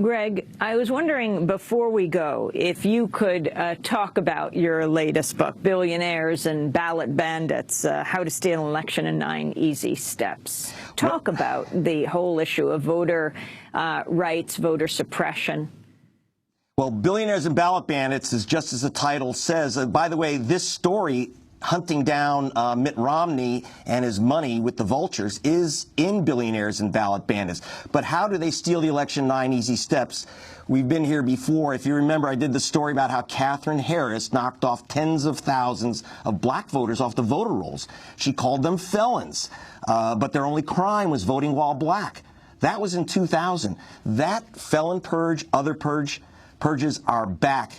Greg, I was wondering, before we go, if you could talk about your latest book, Billionaires and Ballot Bandits, How to Steal an Election in 9 Easy Steps. Talk about the whole issue of voter rights, voter suppression. Well, Billionaires and Ballot Bandits is just as the title says. By the way, this story, hunting down Mitt Romney and his money with the vultures, is in Billionaires and Ballot Bandits. But how do they steal the election? 9 easy steps. We've been here before. If you remember, I did the story about how Katherine Harris knocked off tens of thousands of black voters off the voter rolls. She called them felons, but their only crime was voting while black. That was in 2000. That felon purge, other purges are back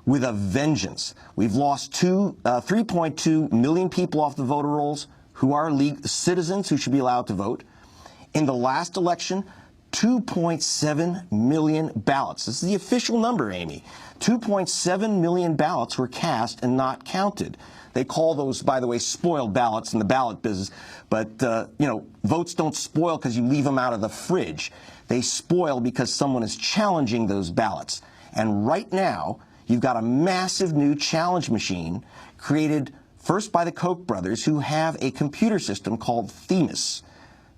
with a vengeance. We've lost 3.2 million people off the voter rolls who are citizens who should be allowed to vote. In the last election, 2.7 million ballots. This is the official number, Amy. 2.7 million ballots were cast and not counted. They call those, by the way, spoiled ballots in the ballot business. But, you know, votes don't spoil because you leave them out of the fridge. They spoil because someone is challenging those ballots. And right now, you've got a massive new challenge machine created first by the Koch brothers, who have a computer system called Themis.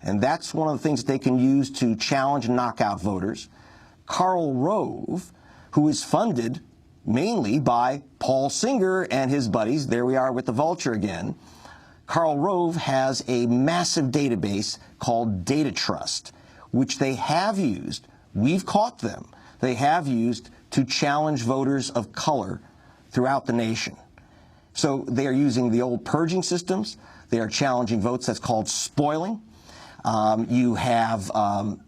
And that's one of the things that they can use to challenge and knock out voters. Karl Rove, who is funded mainly by Paul Singer and his buddies. There we are with the vulture again. Karl Rove has a massive database called Data Trust, which they have used. We've caught them. They have used to challenge voters of color throughout the nation. So they are using the old purging systems. They are challenging votes. That's called spoiling. You have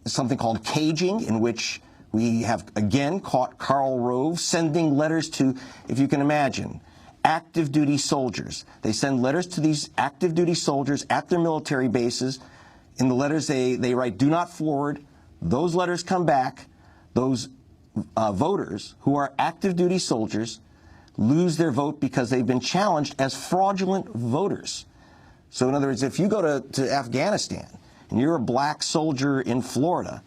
something called caging, in which we have, again, caught Karl Rove sending letters to, if you can imagine, active duty soldiers. They send letters to these active duty soldiers at their military bases. In the letters, they write, "Do not forward." Those letters come back. Those voters who are active duty soldiers lose their vote because they've been challenged as fraudulent voters. So in other words, if you go to Afghanistan and you're a black soldier in Florida,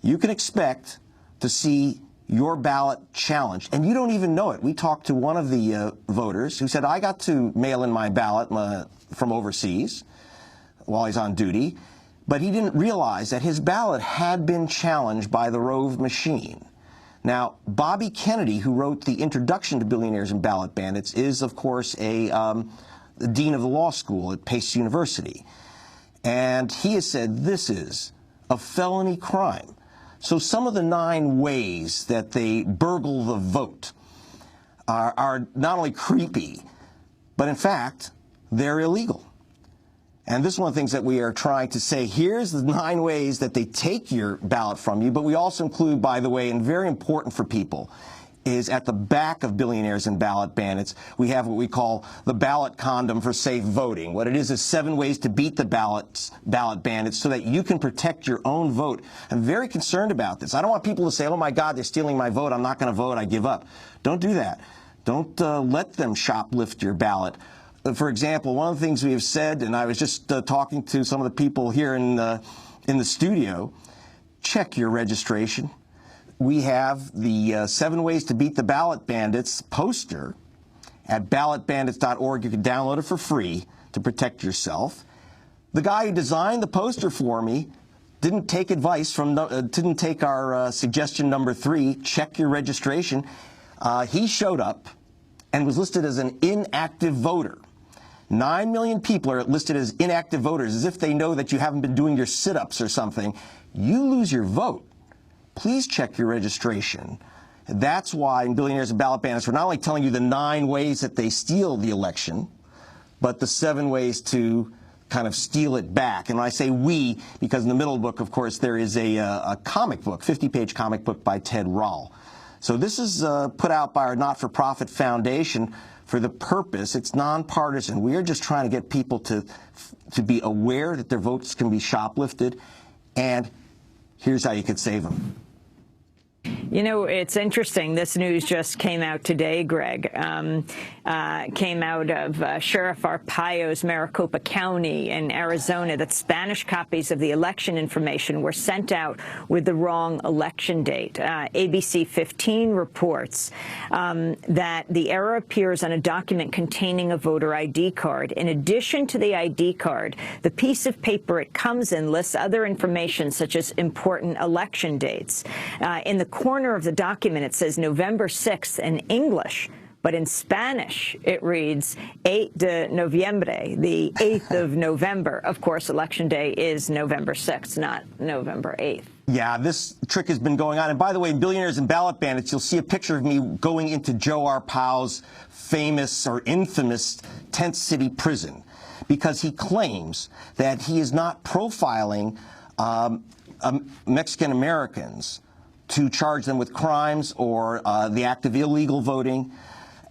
you can expect to see your ballot challenged, and you don't even know it. We talked to one of the voters who said, I got to mail in my ballot from overseas while he's on duty, but he didn't realize that his ballot had been challenged by the Rove machine. Now, Bobby Kennedy, who wrote the introduction to Billionaires and Ballot Bandits, is, of course, the dean of the law school at Pace University. And he has said this is a felony crime. So some of the 9 ways that they burgle the vote are not only creepy, but in fact, they're illegal. And this is one of the things that we are trying to say. Here's the 9 ways that they take your ballot from you. But we also include, by the way, and very important for people, is at the back of Billionaires and Ballot Bandits, we have what we call the ballot condom for safe voting. What it is 7 ways to beat the ballot bandits so that you can protect your own vote. I'm very concerned about this. I don't want people to say, oh, my God, they're stealing my vote. I'm not going to vote. I give up. Don't do that. Don't let them shoplift your ballot. For example, one of the things we have said, and I was just talking to some of the people here in the studio, check your registration. We have the 7 ways to beat the ballot bandits poster at ballotbandits.org. You can download it for free to protect yourself. The guy who designed the poster for me didn't take advice from, didn't take our suggestion number 3, check your registration. He showed up and was listed as an inactive voter. 9 million people are listed as inactive voters, as if they know that you haven't been doing your sit-ups or something. You lose your vote. Please check your registration. That's why in Billionaires and Ballot Bandits, we're not only telling you the 9 ways that they steal the election, but the 7 ways to kind of steal it back. And when I say we, because in the middle of the book, of course, there is a comic book, 50-page comic book by Ted Rall. So this is put out by our not-for-profit foundation for the purpose. It's nonpartisan. We are just trying to get people to be aware that their votes can be shoplifted, and here's how you could save them. You know, it's interesting. This news just came out today, Greg. Came out of Sheriff Arpaio's Maricopa County in Arizona that Spanish copies of the election information were sent out with the wrong election date. ABC 15 reports that the error appears on a document containing a voter ID card. In addition to the ID card, the piece of paper it comes in lists other information such as important election dates. In the corner of the document, it says November 6th in English, but in Spanish, it reads 8 de noviembre, the 8th of November. Of course, Election Day is November 6th, not November 8th. Yeah, this trick has been going on. And by the way, in Billionaires and Ballot Bandits, you'll see a picture of me going into Joe Arpaio's famous or infamous tent city prison, because he claims that he is not profiling Mexican Americans to charge them with crimes or the act of illegal voting.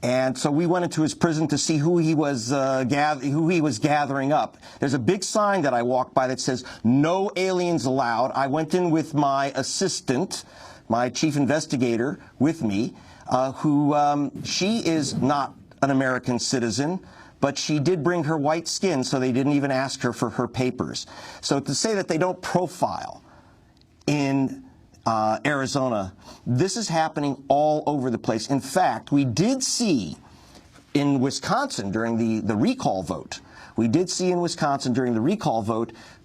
And so we went into his prison to see who he was gathering up. There's a big sign that I walked by that says, "No aliens allowed." I went in with my assistant, my chief investigator, with me, she is not an American citizen, but she did bring her white skin, so they didn't even ask her for her papers. So to say that they don't profile in Arizona, this is happening all over the place. In fact, we did see in Wisconsin during the recall vote,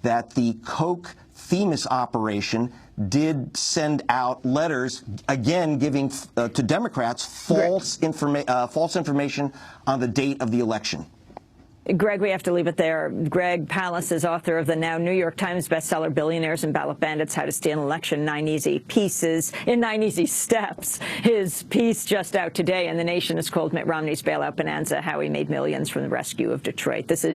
that the Koch Themis operation did send out letters, again, giving to Democrats false information on the date of the election. Greg, we have to leave it there. Greg Palast is author of the now New York Times bestseller, Billionaires and Ballot Bandits, How to Steal an Election, 9 Easy Steps. His piece just out today in The Nation is called Mitt Romney's Bailout Bonanza, How He Made Millions from the Rescue of Detroit. This is